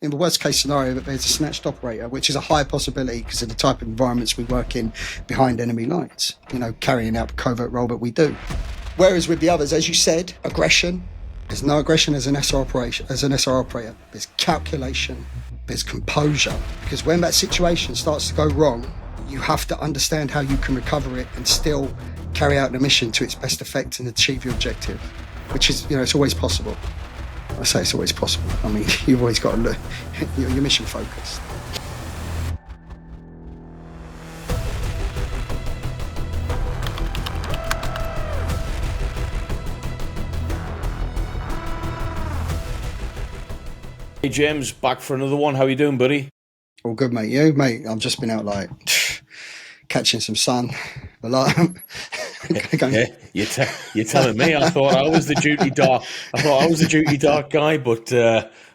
in the worst case scenario, that there's a snatched operator, which is a high possibility because of the type of environments we work in behind enemy lines, carrying out the covert role that we do. Whereas with the others, as you said, aggression, there's no aggression as an SR operator. There's calculation, there's composure, because when that situation starts to go wrong, you have to understand how you can recover it and still carry out the mission to its best effect and achieve your objective, which is, it's always possible. I say it's always possible. I mean, you've always got to look, you're mission focused. Hey James, back for another one. How you doing, buddy? All good, mate. You, mate? I've just been out catching some sun. Yeah, you're telling me. I thought I was the duty dark guy, but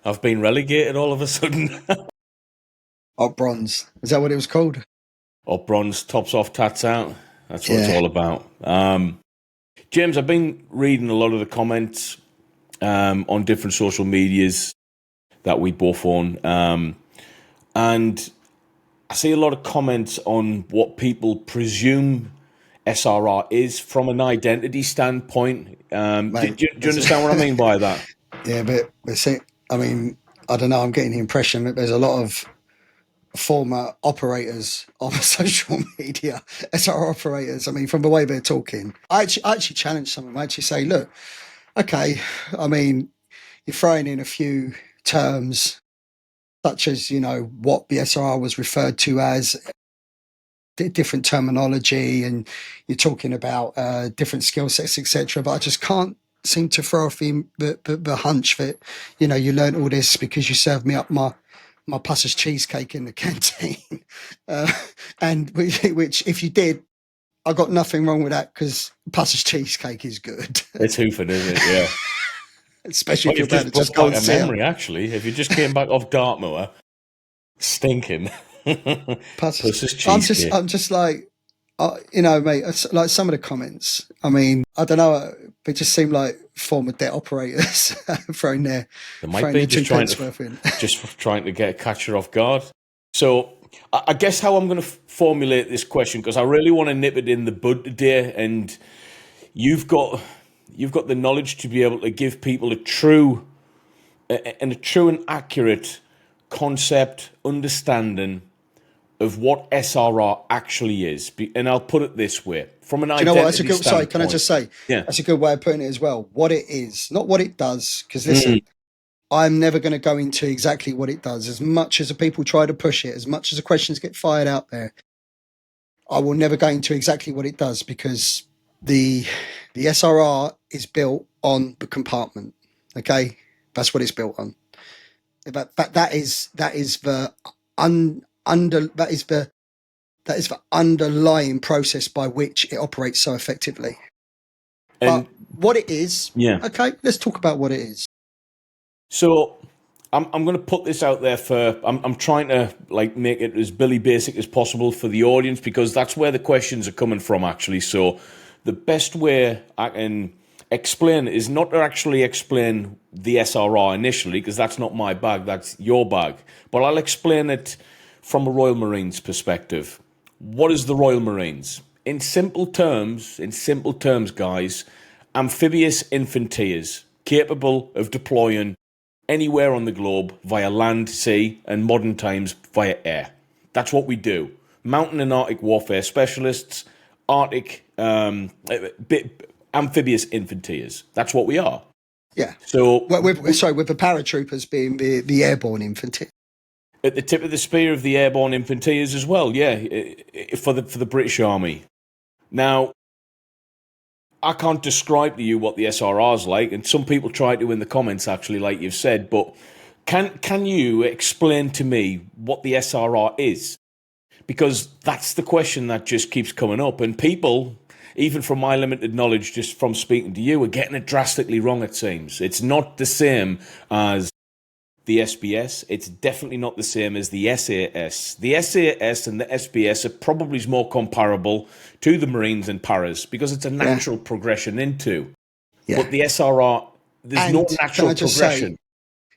I've been relegated all of a sudden. Up bronze. Is that what it was called? Up bronze, tops off, tats out. That's what it's all about. James, I've been reading a lot of the comments on different social medias that we both own, and I see a lot of comments on what people presume SRR is from an identity standpoint. Mate, do you understand what I mean by that? Yeah, but see, I mean, I don't know. I'm getting the impression that there's a lot of former operators on social media, SRR operators. I mean, from the way they're talking, I actually challenge some of them. I actually say, look, okay, I mean, you're throwing in a few terms such as, what the SRR was referred to as, different terminology, and you're talking about different skill sets, etc. But I just can't seem to throw off the hunch that, you learned all this because you served me up my Pusser's cheesecake in the canteen. And which, if you did, I got nothing wrong with that because Pusser's cheesecake is good. It's hoofing, isn't it? Yeah. Especially if you're about to just go and memory, actually. If you just came back off Dartmoor, stinking. Pusser's cheesecake. I'm just like, mate, like some of the comments, I mean, I don't know, they just seem like former debt operators throwing their They might be just trying to get a catcher off guard. So I guess how I'm going to formulate this question, because I really want to nip it in the bud today, and you've got the knowledge to be able to give people a true and accurate concept, understanding of what SRR actually is. And I'll put it this way. From an identity standpoint. Sorry, can I just say? Yeah. That's a good way of putting it as well. What it is, not what it does. Because listen, I'm never going to go into exactly what it does. As much as the people try to push it, as much as the questions get fired out there, I will never go into exactly what it does, because the SRR is built on the compartment. Okay, that's what it's built on. But that is the underlying process by which it operates so effectively. But what it is, okay, let's talk about what it is. So I'm going to put this out there I'm trying to make it as Billy Basic as possible for the audience, because that's where the questions are coming from, actually. So the best way I can explain is not to actually explain the SRR initially, because that's not my bag, that's your bag. But I'll explain it from a Royal Marines perspective. What is the Royal Marines? In simple terms, guys, amphibious infanteers capable of deploying anywhere on the globe via land, sea, and modern times via air. That's what we do. Mountain and Arctic warfare specialists, Arctic amphibious infanteers. That's what we are. Yeah. So, with the paratroopers being the airborne infantry. At the tip of the spear of the airborne infanteers as well, yeah, for the British Army. Now, I can't describe to you what the SRR is like, and some people try to in the comments, actually, like you've said, but can you explain to me what the SRR is? Because that's the question that just keeps coming up, and people, even from my limited knowledge, just from speaking to you, are getting it drastically wrong, it seems. It's not the same as the SBS. It's definitely not the same as the SAS. The SAS and the SBS are probably more comparable to the Marines and Paras, because it's a natural progression into. Yeah. But the SRR, there's no natural progression.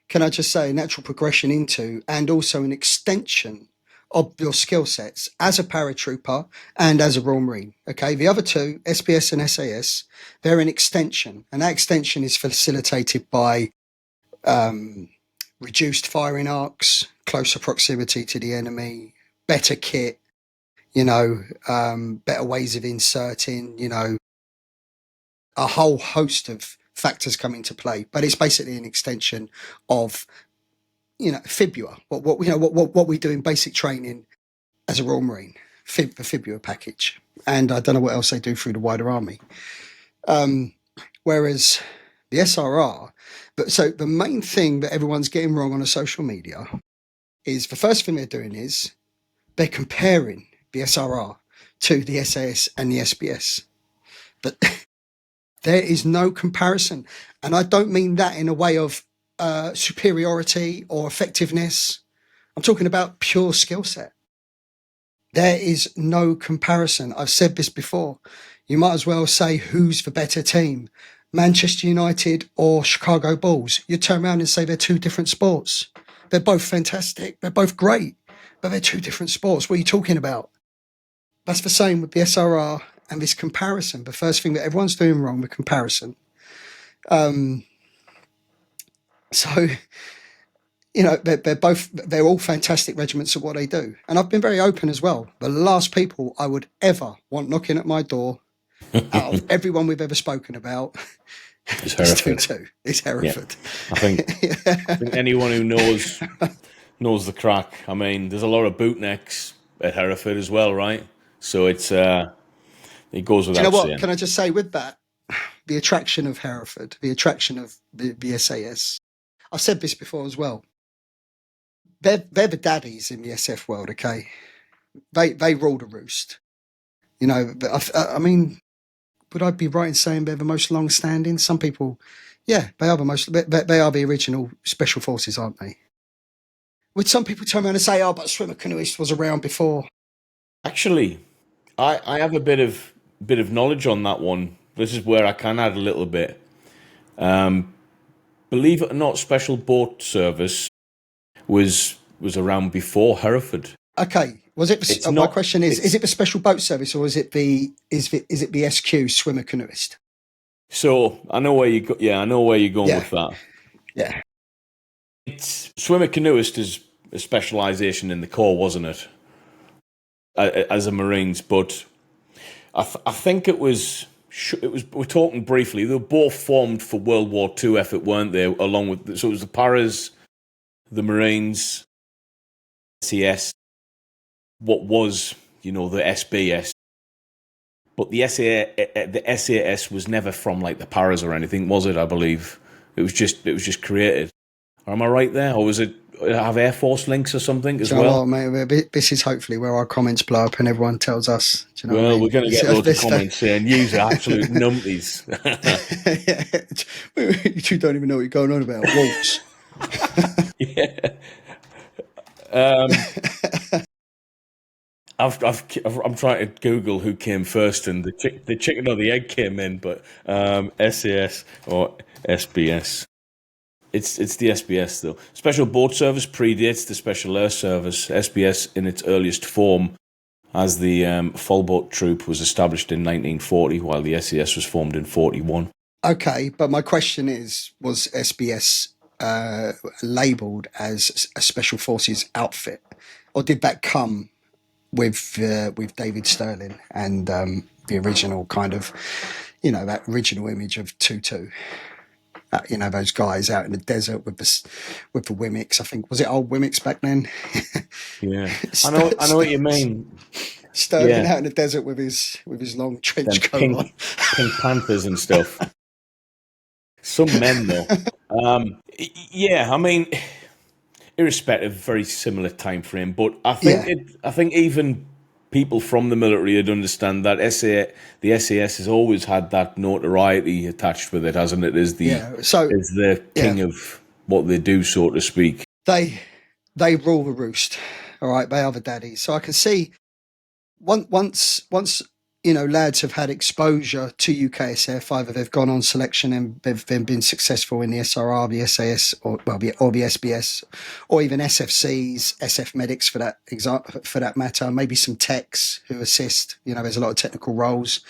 can I just say, a natural progression into and also an extension of your skill sets as a paratrooper and as a Royal Marine. Okay, the other two, SBS and SAS, they're an extension, and that extension is facilitated by reduced firing arcs, closer proximity to the enemy, better kit, better ways of inserting, a whole host of factors come into play. But it's basically an extension of, Fibula, what we do in basic training as a Royal Marine, the Fibula package. And I don't know what else they do through the wider army. Whereas the SRR, so the main thing that everyone's getting wrong on a social media is the first thing they're doing is they're comparing the SRR to the SAS and the SBS. But there is no comparison. And I don't mean that in a way of superiority or effectiveness. I'm talking about pure skill set. There is no comparison. I've said this before. You might as well say who's the better team, Manchester United or Chicago Bulls. You turn around and say they're two different sports. They're both fantastic. They're both great, but they're two different sports. What are you talking about? That's the same with the SRR and this comparison. The first thing that everyone's doing wrong with comparison. So, they're all fantastic regiments at what they do. And I've been very open as well. The last people I would ever want knocking at my door out of everyone we've ever spoken about is Hereford. It's Hereford. Yeah. I think anyone who knows the crack. I mean, there's a lot of bootnecks at Hereford as well, right? So it goes without saying. Can I just say with that, the attraction of Hereford, the attraction of the SAS. I've said this before as well. They're the daddies in the SF world, okay? They rule the roost. I mean, would I be right in saying they're the most long-standing? Some people, yeah, they are the most. They are the original special forces, aren't they? Would some people turn around and say, "Oh, but swimmer canoeist was around before"? Actually, I have a bit of knowledge on that one. This is where I can add a little bit. Believe it or not, Special Boat Service was around before Hereford. Okay, was it? My question is it the Special Boat Service or is it the SQ swimmer canoeist? So I know where you go. Yeah, I know where you're going with that. Yeah, it's swimmer canoeist is a specialisation in the Corps, wasn't it? As a Marines, but I think it was. We're talking briefly. They were both formed for World War II effort, weren't they? Along with so it was the Paras, the Marines, CS. What was the SBS, but the SAS was never from like the Paras or anything, was it? I believe it was just created. Am I right there, or was it have Air Force links or something as well? Mate, this is hopefully where our comments blow up and everyone tells us. Do you know we're going to get loads of comments saying use absolute numpties. You two don't even know what you're going on about. Waltz. Yeah. I'm trying to Google who came first, and the chicken or the egg came in, but SAS or SBS. It's the SBS though. Special Boat Service predates the Special Air Service. SBS in its earliest form as the Full-Boat Troop was established in 1940, while the SAS was formed in 1941. Okay, but my question is, was SBS labelled as a Special Forces outfit, or did that come with David Sterling and the original kind of, that original image of 2-2? Those guys out in the desert with the Wimmicks. I think, was it old Wimmicks back then? Yeah, I know what you mean. Sterling out in the desert with his long trench coat on, Pink Panthers and stuff. Some men though. I mean, irrespective, very similar time frame. But I think even people from the military would understand that the SAS has always had that notoriety attached with it, hasn't it? As the king of what they do, so to speak. They rule the roost. All right, they are the daddies. So I can see once lads have had exposure to UKSF. Either they've gone on selection and they've been successful in the SRR, the SAS, or the SBS, or even SFCs, SF medics for that matter. Maybe some techs who assist. There's a lot of technical roles.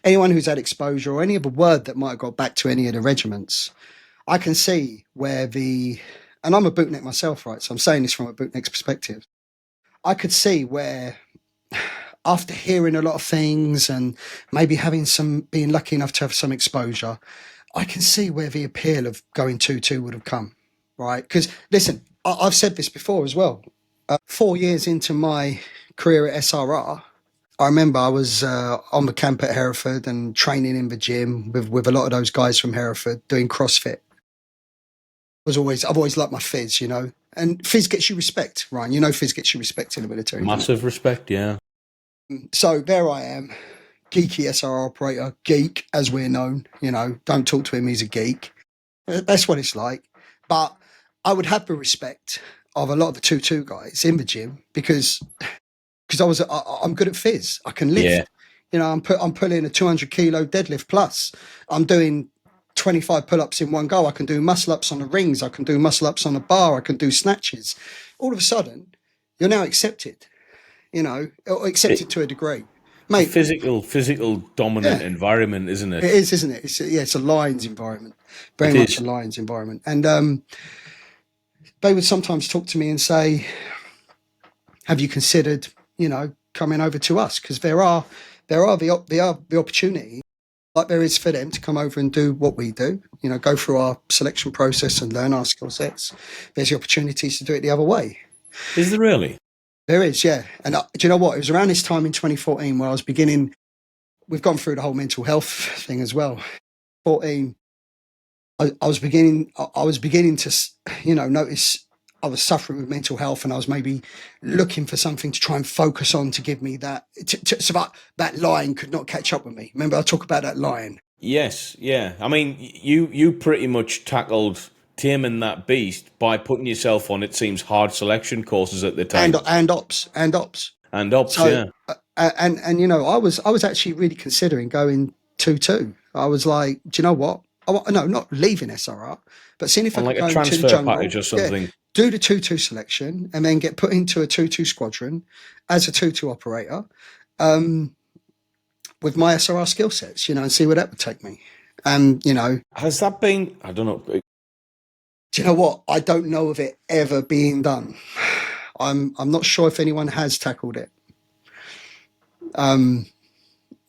Anyone who's had exposure, or any other word that might have got back to any of the regiments, I can see where and I'm a bootneck myself, right? So I'm saying this from a bootneck's perspective. I could see where, after hearing a lot of things and maybe being lucky enough to have some exposure, I can see where the appeal of going 2-2 would have come, right? Because listen, I've said this before as well. 4 years into my career at SRR, I remember I was on the camp at Hereford and training in the gym with a lot of those guys from Hereford doing CrossFit. I've always liked my phys, and phys gets you respect, Ryan. Phys gets you respect in the military. Massive respect, yeah. So there I am, geeky SR operator, geek as we're known. Don't talk to him; he's a geek. That's what it's like. But I would have the respect of a lot of the 2-2 guys in the gym because I'm good at phys. I can lift. Yeah. I'm pulling a 200 kilo deadlift plus. I'm doing 25 pull-ups in one go. I can do muscle-ups on the rings. I can do muscle-ups on a bar. I can do snatches. All of a sudden, you're now accepted. Accepted to a degree. Mate, physical dominant environment, isn't it? It is, isn't it? It's a Lions environment. Very much a Lions environment. And they would sometimes talk to me and say, have you considered, coming over to us? Because there are the opportunity, like there is for them to come over and do what we do, go through our selection process and learn our skill sets. There's the opportunities to do it the other way. Is there really? There is, yeah. And do you know what? It was around this time in 2014 where I was beginning. We've gone through the whole mental health thing as well. 14, I was beginning to, notice I was suffering with mental health, and I was maybe looking for something to try and focus on to give me that, so that lion could not catch up with me. Remember, I talk about that lion. Yes, yeah. I mean, you pretty much tackled taming that beast by putting yourself on, it seems, hard selection courses at the time. And ops. So, yeah. And I was actually really considering going 2-2. I was like, do you know what? No, not leaving SRR, but seeing if I could go transfer to the jungle, package or something. do the 2-2 selection, and then get put into a 2-2 squadron as a 2-2 operator, with my SRR skill sets, and see where that would take me. And has that been? I don't know. Do you know what? I don't know of it ever being done. I'm not sure if anyone has tackled it.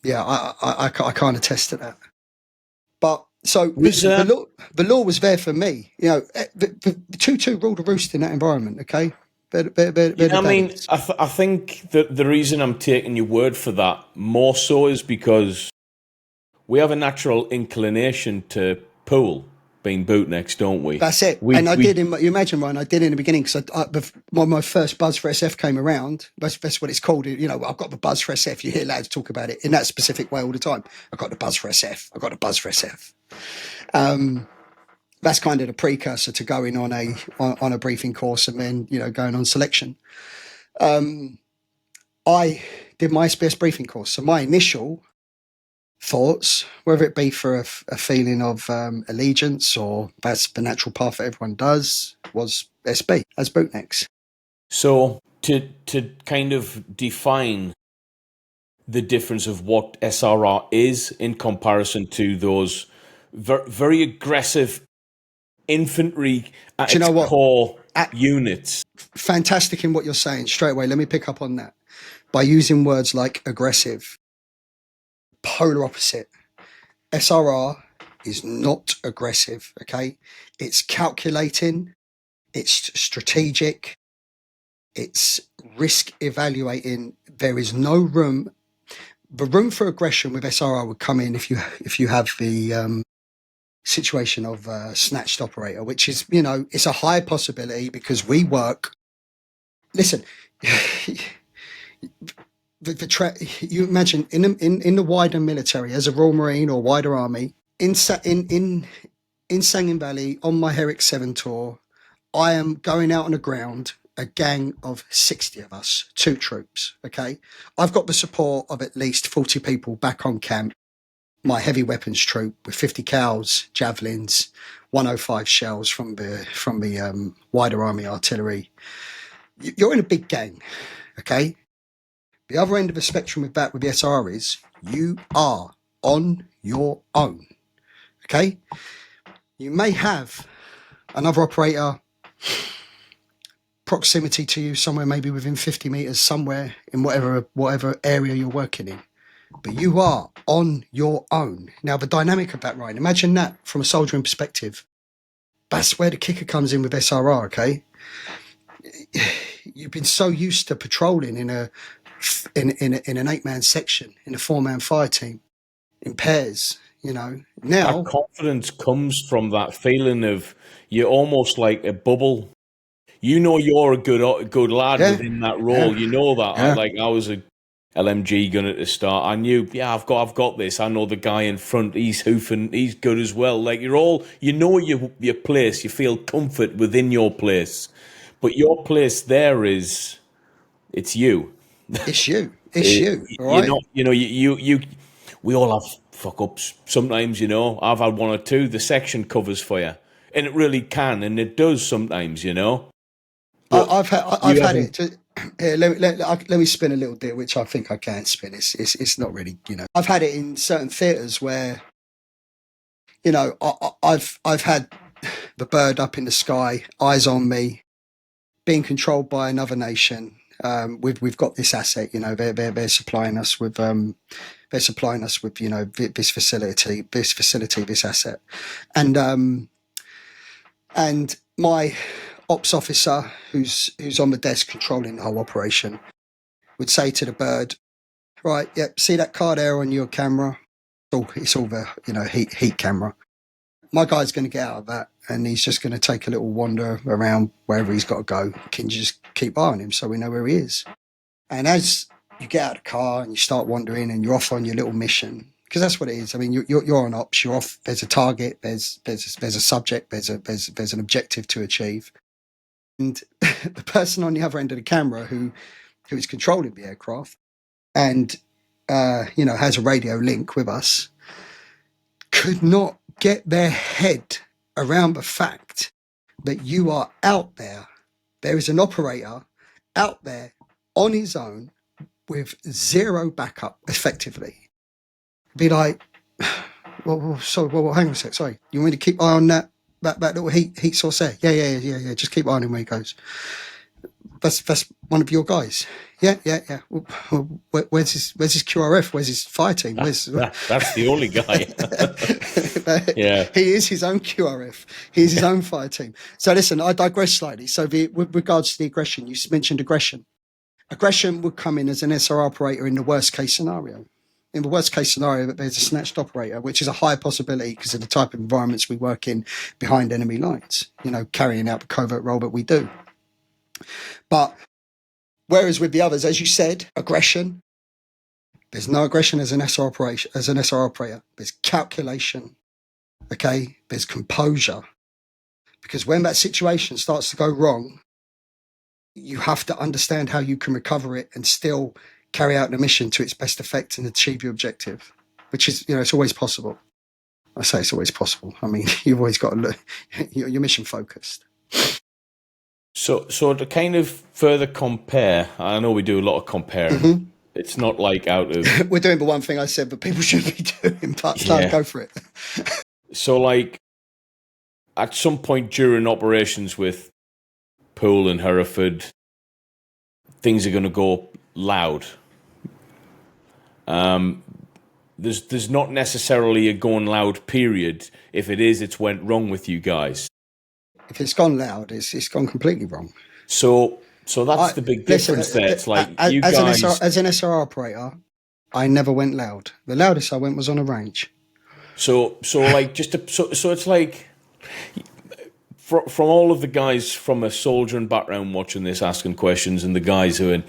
Yeah, I can't attest to that. But so the law was there for me. The 2-2 ruled a roost in that environment. Okay, I think that the reason I'm taking your word for that more so is because we have a natural inclination to pool. Being bootnecks, don't we? That's it. You imagine, Ryan, I did in the beginning because when my first buzz for SF came around, that's what it's called. I've got the buzz for SF. You hear lads talk about it in that specific way all the time. I've got the buzz for SF. I've got the buzz for SF. That's kind of the precursor to going on a briefing course and then, going on selection. I did my SBS briefing course. So my initial thoughts, whether it be for a feeling of allegiance or that's the natural path that everyone does, was SB as bootnecks. So to kind of define the difference of what SRR is in comparison to those very aggressive infantry at its core units. Fantastic in what you're saying. Straight away, let me pick up on that by using words like aggressive. Polar opposite. SRR is not aggressive, okay? It's calculating, it's strategic, it's risk evaluating. There is no room. The room for aggression with SRR would come in if you have the situation of snatched operator, which is, it's a high possibility because we work. Listen, you imagine in the wider military as a Royal Marine or wider army in Sangin Valley on my Herrick 7 tour, I am going out on the ground a gang of 60 of us, 2 troops, okay? I've got the support of at least 40 people back on camp. My heavy weapons troop with 50 cows, javelins, 105 shells from the wider army artillery. You're in a big gang, okay? The other end of the spectrum with that with the SR is you are on your own, okay? You may have another operator proximity to you somewhere, maybe within 50 meters, somewhere in whatever area you're working in, but you are on your own. Now, the dynamic of that, Ryan, imagine that from a soldiering perspective. That's where the kicker comes in with SRR, okay? You've been so used to patrolling in an 8-man section, in a 4-man fire team, in pairs, now. That confidence comes from that feeling of you're almost like a bubble. You're a good lad within that role. You know that. I was a LMG gunner to start. I knew, I've got this. I know the guy in front. He's hoofing. He's good as well. Like you're all, your place. You feel comfort within your place, but your place there is, it's you. It's you. It's you. Right? We all have fuck ups sometimes. I've had 1 or 2. The section covers for you, and it really can, and it does sometimes. I've had it. Here, let me spin a little deal, which I think I can spin. It's not really, I've had it in certain theatres where, I've had the bird up in the sky, eyes on me, being controlled by another nation. We've got this asset, they're supplying us with this facility, this asset, and my ops officer, who's on the desk controlling the whole operation, would say to the bird, right, yep, see that car there on your camera? It's all the heat camera. My guy's going to get out of that, and he's just going to take a little wander around wherever he's got to go. Can you just keep eye on him so we know where he is? And as you get out of the car and you start wandering and you're off on your little mission, because that's what it is. I mean, you're on ops. You're off. There's a target. There's a subject. There's an objective to achieve. And the person on the other end of the camera who is controlling the aircraft and has a radio link with us could not get their head around the fact that you are out there. There is an operator out there on his own with zero backup, effectively. Be like, well, hang on a sec. Sorry, you want me to keep eye on that little heat source there? Yeah. Just keep eye on him where he goes. That's one of your guys. Yeah. Well, where's his QRF? Where's his fire team? That's the only guy. Yeah, he is his own QRF. He's his own fire team. So listen, I digress slightly. So with regards to the aggression, you mentioned aggression. Aggression would come in as an SR operator in the worst case scenario. In the worst case scenario, that there's a snatched operator, which is a high possibility because of the type of environments we work in behind enemy lines, carrying out the covert role that we do. But whereas with the others, as you said, aggression, there's no aggression as an SR operator. There's calculation, okay? There's composure. Because when that situation starts to go wrong, you have to understand how you can recover it and still carry out the mission to its best effect and achieve your objective, which is, it's always possible. I say it's always possible. I mean, you've always got to look, you're mission focused. So to kind of further compare, I know we do a lot of comparing. Mm-hmm. It's not like out of... We're doing the one thing I said, but people shouldn't be doing, but go for it. So at some point during operations with Poole and Hereford, things are going to go loud. There's not necessarily a going loud period. If it is, it's went wrong with you guys. If it's gone loud, it's gone completely wrong. So that's the big difference there. It's like you guys... As an SR operator, I never went loud. The loudest I went was on a range. So it's like... From all of the guys from a soldiering background watching this, asking questions, and the guys who are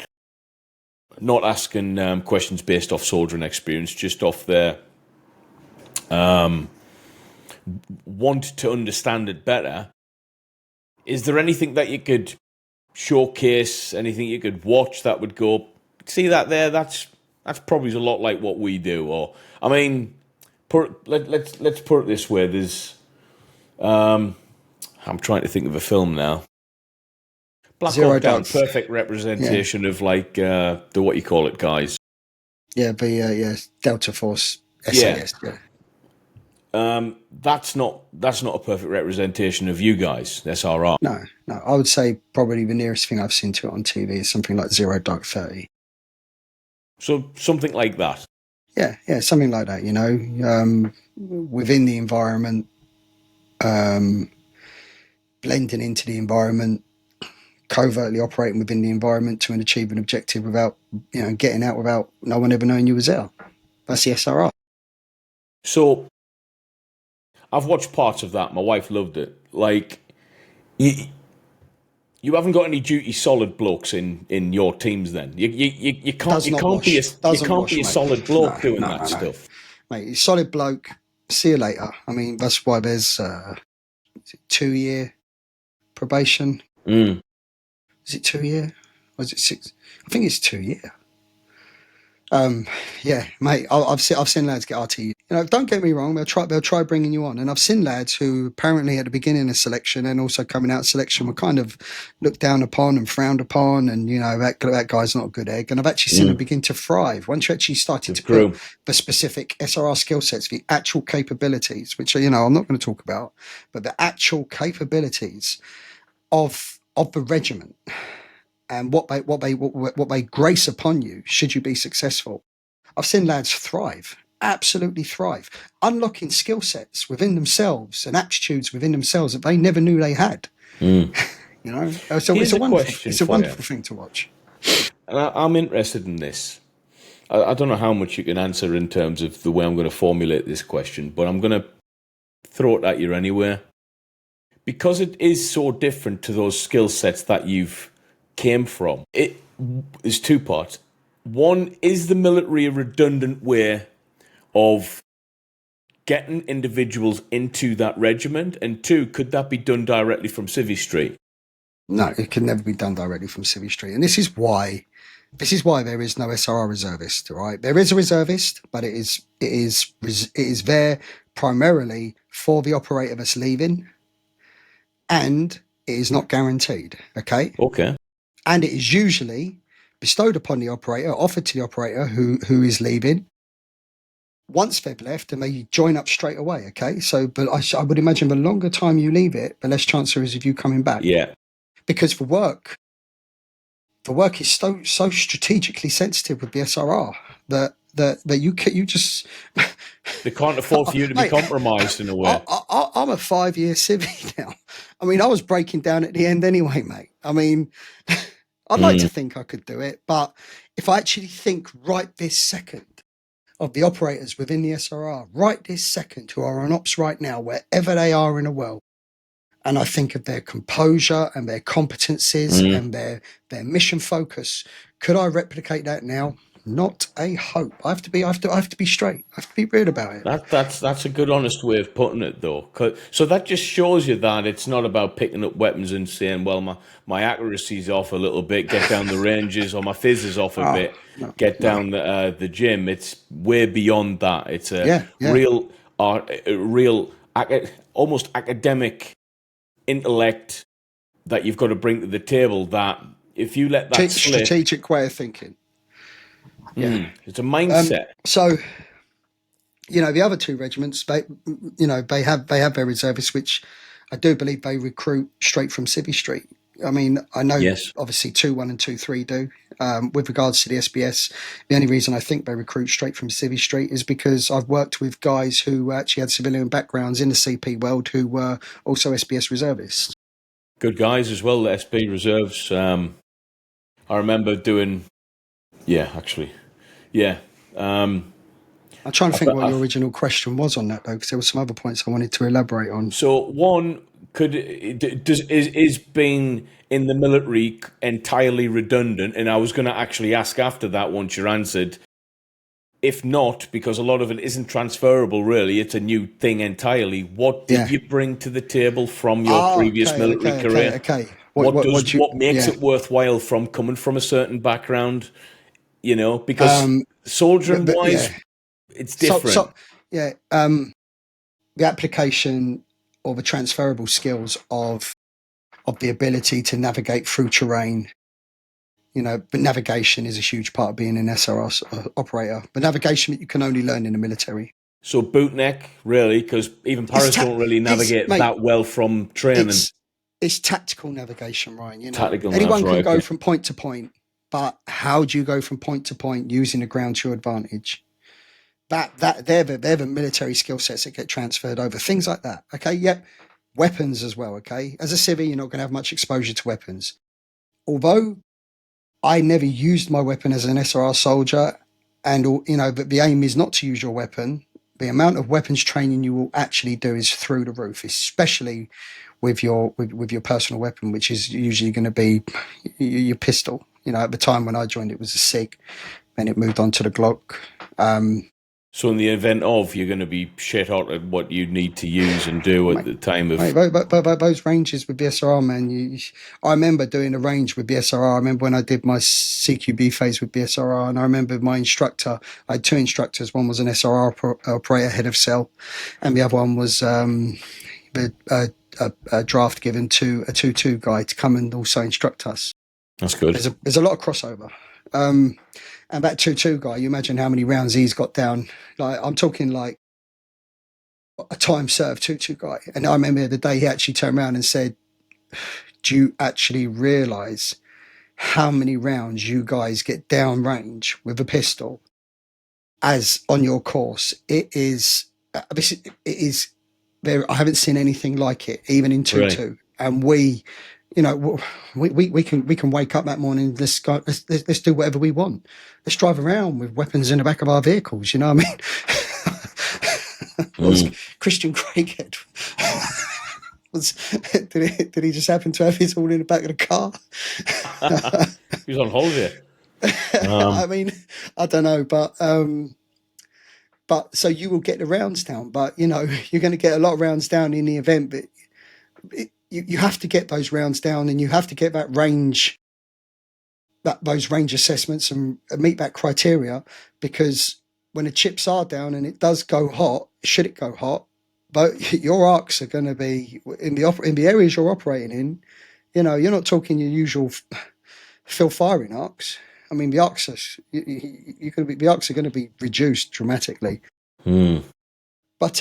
not asking questions based off soldiering experience, just off their want to understand it better, is there anything that you could showcase, anything you could watch that would go, see that there, that's probably a lot like what we do. Or, I mean, let's put it this way, there's, I'm trying to think of a film now. Black Hawk Down, perfect representation of like the what you call it, guys. Yeah, Delta Force SAS. Yeah. That's not a perfect representation of you guys, SRR. No. I would say probably the nearest thing I've seen to it on TV is something like Zero Dark 30. So something like that. Yeah, something like that. You know, within the environment, blending into the environment, covertly operating within the environment to achieve an objective without, getting out without no one ever knowing you was there. That's the SRR. So I've watched parts of that. My wife loved it. Like, you haven't got any duty solid blokes in your teams. Then you can't be a solid bloke doing that stuff. Mate, solid bloke. See you later. I mean, that's why there's 2-year probation. Is it 2 year? Or is it 6? I think it's 2 year. Yeah, mate. I've seen lads get RT. You know, don't get me wrong. They'll try bringing you on, and I've seen lads who apparently at the beginning of selection and also coming out of selection were kind of looked down upon and frowned upon, and that guy's not a good egg. And I've actually seen them begin to thrive once you actually started to put the specific SRR skill sets, the actual capabilities, which I'm not going to talk about, but the actual capabilities of the regiment. And what they grace upon you should you be successful. I've seen lads thrive, absolutely thrive, unlocking skill sets within themselves and aptitudes within themselves that they never knew they had. So it's a wonderful thing to watch. And I'm interested in this. I don't know how much you can answer in terms of the way I'm going to formulate this question, but I'm going to throw it at you anyway. Because it is so different to those skill sets that you've came from. It is 2 parts. One, is the military a redundant way of getting individuals into that regiment? And 2, could that be done directly from Civvy Street? No, it can never be done directly from Civvy Street. And this is why there is no SRR reservist, right? There is a reservist, but it is there primarily for the operator that's leaving, and it is not guaranteed, okay? Okay. And it is usually bestowed upon the operator, offered to the operator who is leaving once they've left, and they join up straight away, okay? So, but I would imagine the longer time you leave it, the less chance there is of you coming back. Yeah. Because the work is so strategically sensitive with the SRR that you just... They can't afford for you to be compromised in a way. I'm a 5-year civvy now. I mean, I was breaking down at the end anyway, mate. I mean, I'd like to think I could do it, but if I actually think right this second of the operators within the SRR, right this second, who are on ops right now, wherever they are in the world, and I think of their composure and their competencies and their mission focus, could I replicate that now? Not a hope. I have to be straight. I have to be real about it. That's a good, honest way of putting it, though. So that just shows you that it's not about picking up weapons and saying, "Well, my accuracy's off a little bit. Get down the ranges," or "My fizz is off a bit. Get down the gym." It's way beyond that. It's a real, almost academic intellect that you've got to bring to the table. That if you let that slip, strategic way of thinking. Yeah, it's a mindset. So, the other 2 regiments, they have their reservists, which I do believe they recruit straight from Civvy Street. I mean, I know obviously 2-1 and 2-3 do. With regards to the SBS, the only reason I think they recruit straight from Civvy Street is because I've worked with guys who actually had civilian backgrounds in the CP world who were also SBS reservists. Good guys as well, the SB reserves. I remember doing... Yeah, actually. Yeah. I'm trying to think what your original question was on that, though, because there were some other points I wanted to elaborate on. So, one, is being in the military entirely redundant? And I was going to actually ask after that once you're answered. If not, because a lot of it isn't transferable, really, it's a new thing entirely. What did you bring to the table from your previous military career? Okay. What makes it worthwhile from coming from a certain background? Because soldiering wise, it's different. The application or the transferable skills of the ability to navigate through terrain. But navigation is a huge part of being an SRR operator. But navigation you can only learn in the military. So bootneck, really, because even paras don't really navigate that well from training. It's tactical navigation, Ryan. Tactical anyone can go from point to point, but how do you go from point to point using the ground to your advantage? They're the military skill sets that get transferred over. Things like that. Okay, yep. Weapons as well. Okay, as a civvy, you're not going to have much exposure to weapons. Although I never used my weapon as an SRR soldier, and but the aim is not to use your weapon. The amount of weapons training you will actually do is through the roof, especially with your personal weapon, which is usually going to be your pistol. At the time when I joined, it was a SIG, and it moved on to the Glock. So in the event of, you're going to be shit hot at what you need to use and do at the time of... But those ranges with BSRR, man, I remember doing a range with BSRR. I remember when I did my CQB phase with BSRR, and I remember my instructor, I had two instructors. One was an SRR operator, head of cell, and the other one was a draft given to a 2-2 guy to come and also instruct us. That's good. There's a lot of crossover. And that 2-2 guy, you imagine how many rounds he's got down. Like, I'm talking like a time served 2-2 guy. And I remember the day he actually turned around and said, do you actually realise how many rounds you guys get down range with a pistol as on your course? It is there. I haven't seen anything like it, even in 2-2. Right. And we can wake up that morning. Let's do whatever we want. Let's drive around with weapons in the back of our vehicles. You know what I mean? Christian Craighead did he just happen to have his all in the back of the car? He was on holiday. I mean, I don't know, but so you will get the rounds down, but you're going to get a lot of rounds down in the event, but you have to get those rounds down, and you have to get that range, those range assessments and meet that criteria, because when the chips are down and it does go hot, should it go hot, but your arcs are going to be in the areas you're operating in. You're not talking your usual fill firing arcs. I mean, the arcs are going to be reduced dramatically. But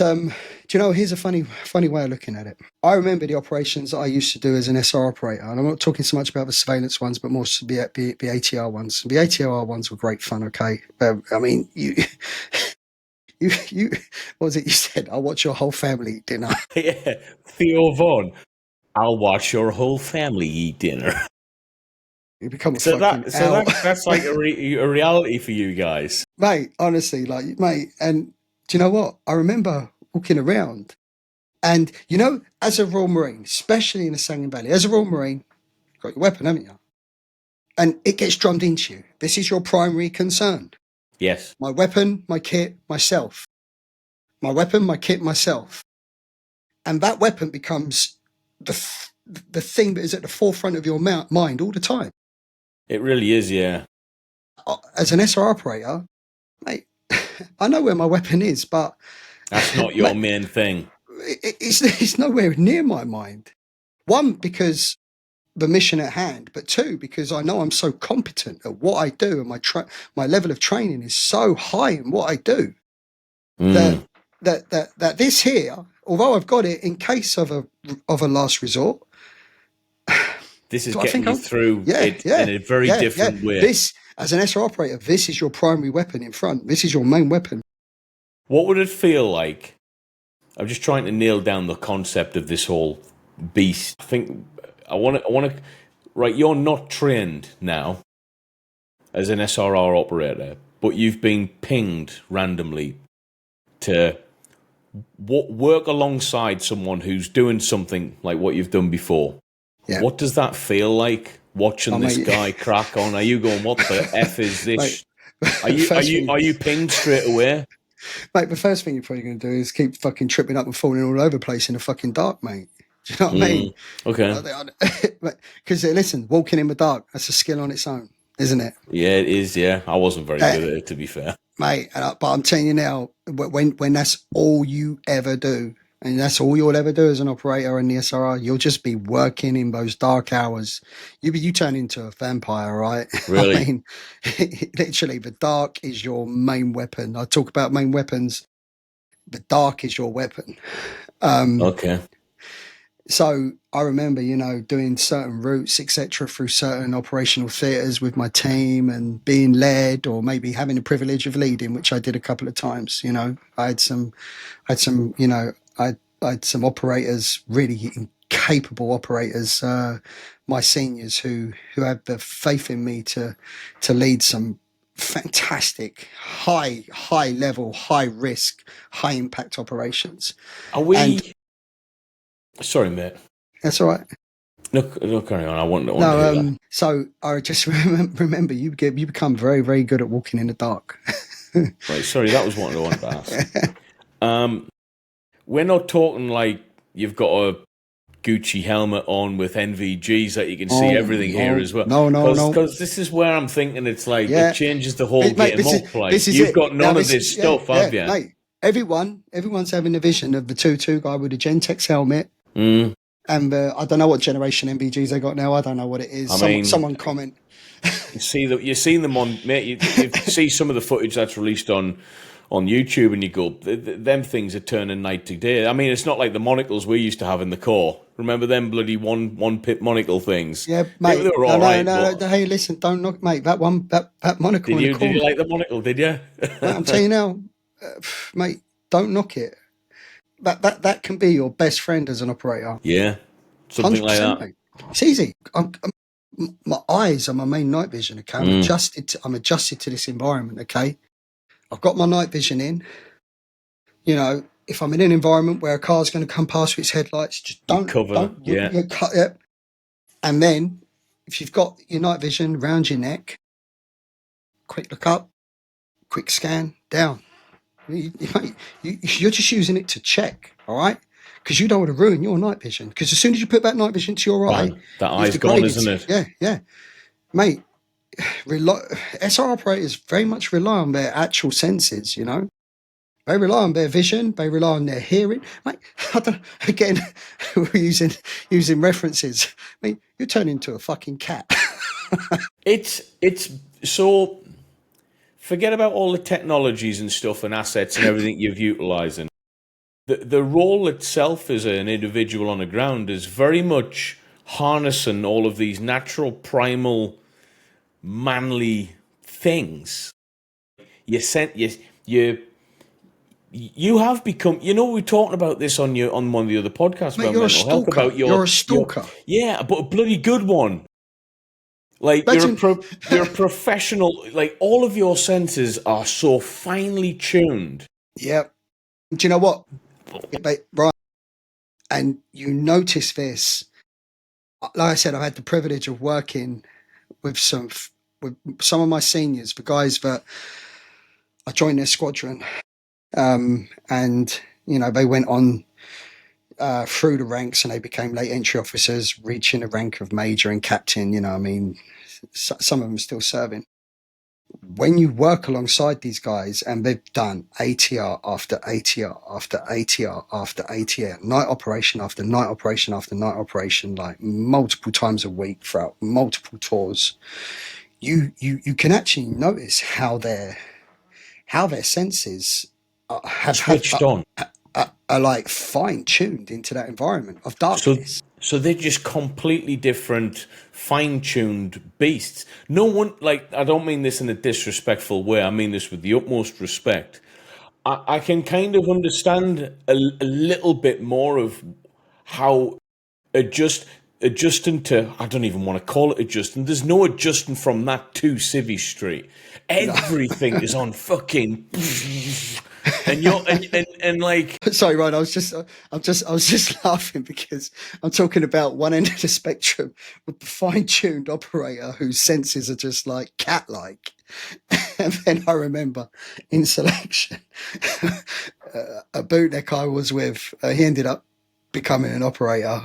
here's a funny way of looking at it. I remember the operations that I used to do as an SR operator, and I'm not talking so much about the surveillance ones, but more the ATR ones. The ATR ones were great fun. Okay, I mean, you what was it you said? I'll watch your whole family eat dinner. Yeah, Theo Von. I'll watch your whole family eat dinner. You become a that's like a reality for you guys, mate. Honestly, and. Do you know what? I remember walking around, and as a Royal Marine, especially in the Sangin Valley, as a Royal Marine, you've got your weapon, haven't you? And it gets drummed into you. This is your primary concern. Yes. My weapon, my kit, myself. My weapon, my kit, myself. And that weapon becomes the thing that is at the forefront of your mind all the time. It really is, yeah. As an SR operator, mate, I know where my weapon is, but that's not your main thing. It's nowhere near my mind. One, because the mission at hand, but two, because I know I'm so competent at what I do, and my level of training is so high in what I do that this here, although I've got it in case of a last resort, this is getting you through it in a very different way. This, as an SR operator, this is your primary weapon in front. This is your main weapon. What would it feel like? I'm just trying to nail down the concept of this whole beast. I think I want to. Right, you're not trained now as an SRR operator, but you've been pinged randomly to work alongside someone who's doing something like what you've done before. Yeah. What does that feel like? Watching this guy crack on, are you going, what the F is this? Mate, are you pinged straight away? Mate, the first thing you're probably going to do is keep fucking tripping up and falling all over the place in the fucking dark, mate. Do you know what I mean? Okay. Because listen, walking in the dark, that's a skill on its own, isn't it? Yeah, it is. Yeah, I wasn't very good at it, to be fair, mate. But I'm telling you now, when that's all you ever do, and that's all you'll ever do as an operator in the SRR, you'll just be working in those dark hours. You turn into a vampire, right? Really. I mean, literally, the dark is your main weapon. I talk about main weapons. The dark is your weapon. Okay. So I remember, doing certain routes, etc., through certain operational theatres with my team and being led, or maybe having the privilege of leading, which I did a couple of times. I had some, I had some operators, really capable operators, my seniors who had the faith in me to lead some fantastic high level, high risk, high impact operations. Are we? And sorry, mate. that's all right. No, carry on. I want to hear that. So I just remember you become very, very good at walking in the dark. Right, sorry, that was what I wanted to ask. We're not talking like you've got a Gucci helmet on with NVGs that you can see everything here as well. No. Because this is where I'm thinking it's like it changes the whole game up. Like you've got none of this stuff, have you? Mate, everyone's having a vision of the 2-2 guy with a Gentex helmet. Mm. And I don't know what generation NVGs they got now. I don't know what it is. Someone comment. You've seen them on, mate. You see some of the footage that's released on YouTube, and you go, them things are turning night to day. I mean, it's not like the monocles we used to have in the Corps. Remember them bloody one pit monocle things? Yeah, mate. They were all right. No. Hey, listen, don't knock, mate. That monocle. Did you like the monocle? Did you? Mate, I'm telling you now, mate. Don't knock it. That can be your best friend as an operator. Yeah, something like that. Mate. It's easy. My eyes are my main night vision. Okay, I'm adjusted to this environment. Okay, I've got my night vision in. If I'm in an environment where a car's going to come past with its headlights, just don't cover. Cut it. And then, if you've got your night vision around your neck, quick look up, quick scan down. You're just using it to check, all right? Because you don't want to ruin your night vision. Because as soon as you put that night vision to your eye, that eye's gone, isn't it? Yeah, mate. SR operators very much rely on their actual senses. They rely on their vision. They rely on their hearing. Mate, again, we're using references. I mean, you turn into a fucking cat. It's so. Forget about all the technologies and stuff and assets and everything you're utilising. The role itself as an individual on the ground is very much harnessing all of these natural, primal, manly things. You have become. We're talking about this on one of the other podcasts. Mate, you're a stalker. You're a stalker. Yeah, but a bloody good one. Like you're a professional. Like all of your senses are so finely tuned. Yeah. Do you know what? Right. And you notice this. Like I said, I've had the privilege of working with some of my seniors, the guys that I joined their squadron, and they went on through the ranks and they became late entry officers, reaching the rank of major and captain. Some of them are still serving. When you work alongside these guys and they've done ATR after ATR after ATR after ATR, night operation after night operation after night operation, like multiple times a week throughout multiple tours, you can actually notice how their senses have switched on. Are like fine-tuned into that environment of darkness. So they're just completely different, fine-tuned beasts. No one, I don't mean this in a disrespectful way. I mean this with the utmost respect. I can kind of understand a little bit more of how adjusting to, I don't even want to call it adjusting. There's no adjusting from that to Civvy Street. Everything is on fucking... And you're and like sorry, Ryan, I was just laughing because I'm talking about one end of the spectrum with the fine-tuned operator whose senses are just like cat-like. And then I remember in selection a bootneck I was with, he ended up becoming an operator.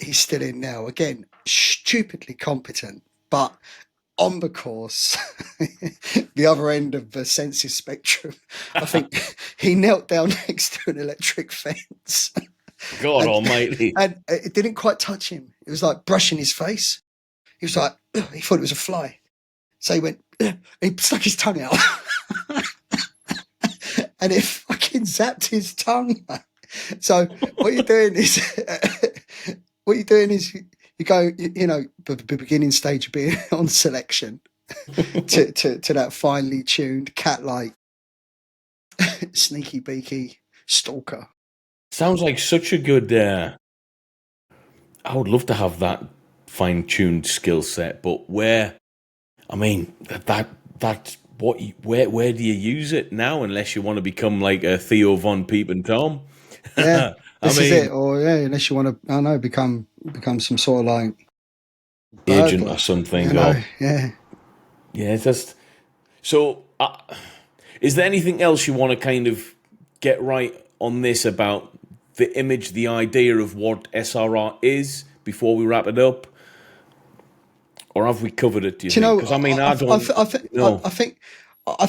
He's still in now. Again, stupidly competent, but on the course, the other end of the senses spectrum, I think he knelt down next to an electric fence. God and, almighty. and it didn't quite touch him. It was like brushing his face. He was like, he thought it was a fly. So he went, he stuck his tongue out. And it fucking zapped his tongue. So what you're doing is you go, you know, the beginning stage of being on selection to that finely tuned cat-like sneaky beaky stalker. Sounds like such a good. I would love to have that fine-tuned skill set, but where? I mean, that's what. Where do you use it now? Unless you want to become like a Theo von Peep and Tom. Yeah, this is mean, it. Or yeah, unless you want to, I don't know, become some sort of like agent burglar, or something. you know? Or yeah, just so. Is there anything else you want to kind of get right on this about the image, the idea of what SRR is before we wrap it up? Or have we covered it, do you think? Because, I mean, I don't know. I think I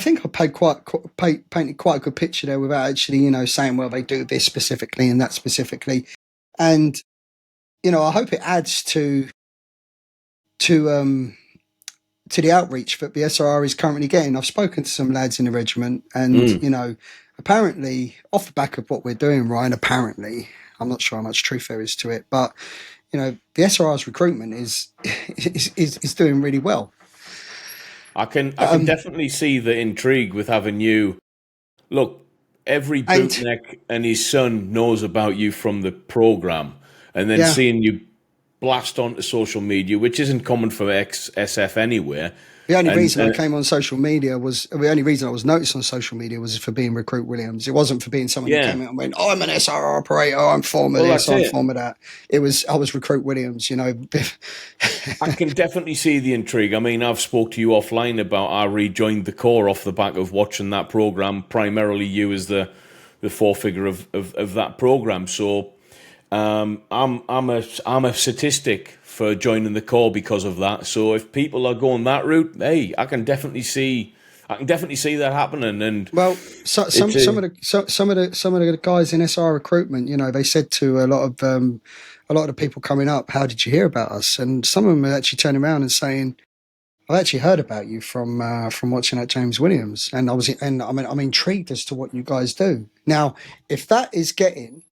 painted quite a good picture there without actually, you know, saying, well, they do this specifically and that specifically. And, you know, I hope it adds to the outreach that the SRR is currently getting. I've spoken to some lads in the regiment and, you know, apparently off the back of what we're doing, Ryan, apparently, I'm not sure how much truth there is to it, but, you know, the SRR's recruitment is doing really well. I can definitely see the intrigue with having you. Look, every bootneck and his son knows about you from the program, and then seeing you blast onto social media, which isn't common for ex-SF anywhere. The only reason I came on social media was the only reason I was noticed on social media was for being Recruit Williams. It wasn't for being someone who came out and went, "Oh, I'm an SRR operator. I'm former this. I'm former that." I was Recruit Williams. You know, I can definitely see the intrigue. I mean, I've spoke to you offline about I rejoined the Corps off the back of watching that program. Primarily, you as the forefigure of that program. So, I'm a statistic for joining the Corps because of that. So if people are going that route, hey, I can definitely see that happening. And well, some of the guys in SR recruitment, you know, they said to a lot of the people coming up, "How did you hear about us?" And some of them are actually turning around and saying, "I actually heard about you from watching that James Williams, and I'm intrigued as to what you guys do." Now, if that is getting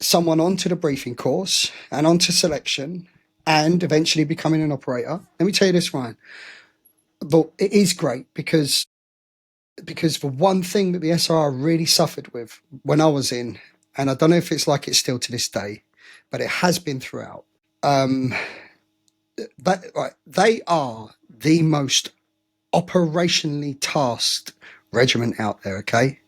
someone onto the briefing course and onto selection and eventually becoming an operator, let me tell you this, Ryan. But it is great because the one thing that the SR really suffered with when I was in, and I don't know if it's like it still to this day, but it has been throughout. They are the most operationally tasked regiment out there. Okay,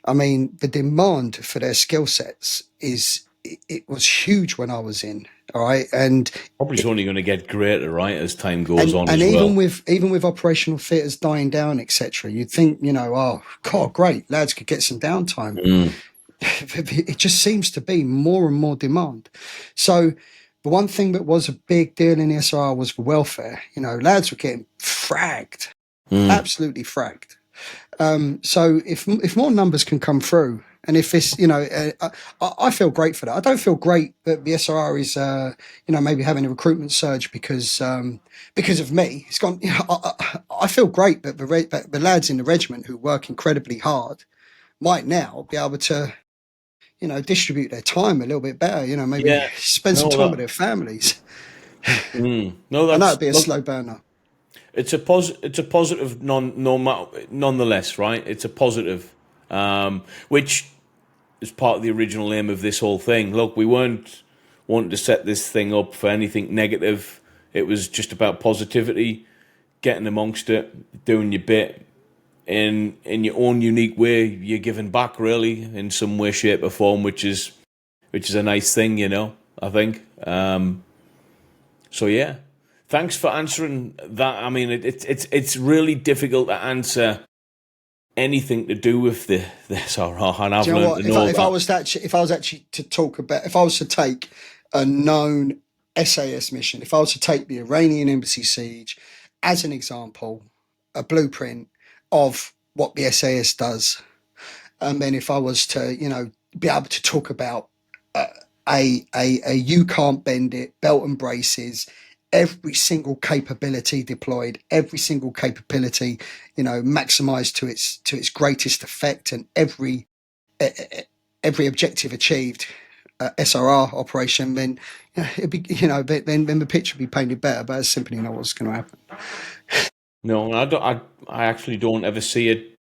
I mean the demand for their skill sets it was huge when I was in. All right, and probably only going to get greater, right, as time goes on. And as even well. even with operational theatres dying down, etc., you'd think, you know, oh God, great, lads could get some downtime. It just seems to be more and more demand. So the one thing that was a big deal in the SR was the welfare. You know, lads were getting fragged, absolutely fragged. So if more numbers can come through, and if this, you know, I feel great for that. I don't feel great that the SRR is, you know, maybe having a recruitment surge because of me. It's gone. You know, I feel great that the lads in the regiment who work incredibly hard might now be able to, you know, distribute their time a little bit better. You know, maybe spend some time with their families. No, I know it'd be a slow burner. It's a positive, nonetheless, right? It's a positive, which is part of the original aim of this whole thing. Look, we weren't wanting to set this thing up for anything negative. It was just about positivity, getting amongst it, doing your bit in your own unique way. You're giving back, really, in some way, shape, or form, which is a nice thing, you know. I think. So yeah. Thanks for answering that. I mean, it's really difficult to answer anything to do with the SRR, and I've Do you know learned what? to know If I was to talk about, if I was to take a known SAS mission, if I was to take the Iranian embassy siege as an example, a blueprint of what the SAS does, and then if I was to, be able to talk about a you can't bend it, belt and braces, every single capability deployed, every single capability, maximized to its greatest effect, and every objective achieved, SRR operation, then it'd be, then the picture would be painted better. But that's simply not what's going to happen. No, I don't. I actually don't ever see it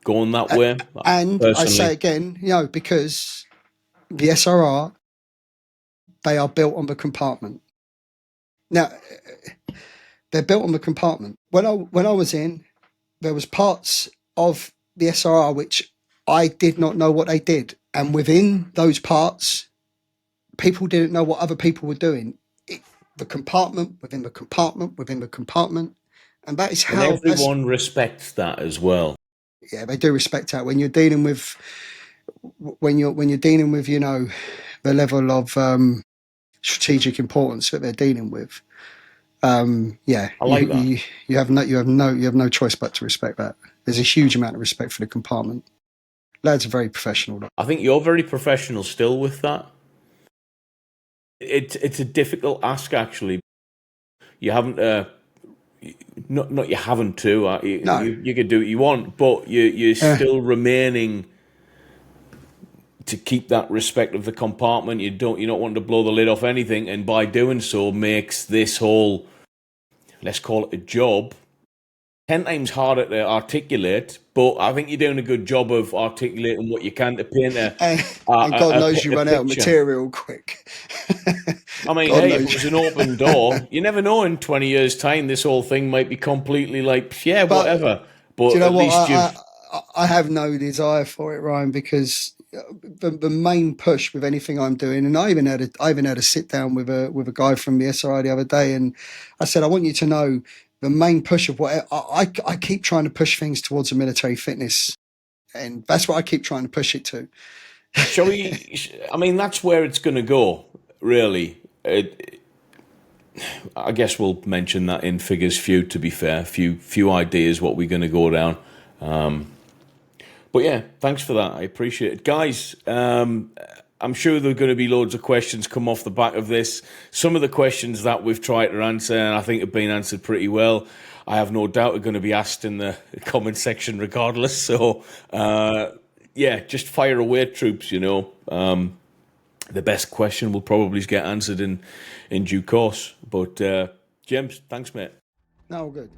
going that way. And personally. I say again, because the SRR, they are built on the compartment. Now, they're built on the compartment. When I was in, there was parts of the SRR which I did not know what they did, and within those parts, people didn't know what other people were doing. The compartment within the compartment within the compartment, and that is how. And everyone respects that as well. Yeah, they do respect that when you're dealing with the level of strategic importance that they're dealing with. I like that. You have no choice but to respect that. There's a huge amount of respect for the compartment. Lads are very professional. I think you're very professional still with that. It's a difficult ask, actually. You haven't not you haven't to. No. You can do what you want, but you're still remaining to keep that respect of the compartment. You're not wanting to blow the lid off anything, and by doing so makes this whole, let's call it a job, 10 times harder to articulate, but I think you're doing a good job of articulating what you can to paint and God knows you run out of material quick. I mean, hey, if it was an open door, you never know, in 20 years' time, this whole thing might be completely whatever. But do you know at what? least I have no desire for it, Ryan, because the main push with anything I'm doing, and I even had a sit down with a guy from the SRI the other day, and I said, I want you to know the main push of what I keep trying to push things towards a military fitness, and that's what I keep trying to push it to. Shall we? I mean, that's where it's going to go, really. I guess we'll mention that in figures few, to be fair. Few ideas what we're going to go down. But yeah, thanks for that. I appreciate it. Guys, I'm sure there are going to be loads of questions come off the back of this. Some of the questions that we've tried to answer, and I think have been answered pretty well, I have no doubt are going to be asked in the comment section regardless. So, yeah, just fire away, troops, The best question will probably get answered in due course. But, James, thanks, mate. No, good.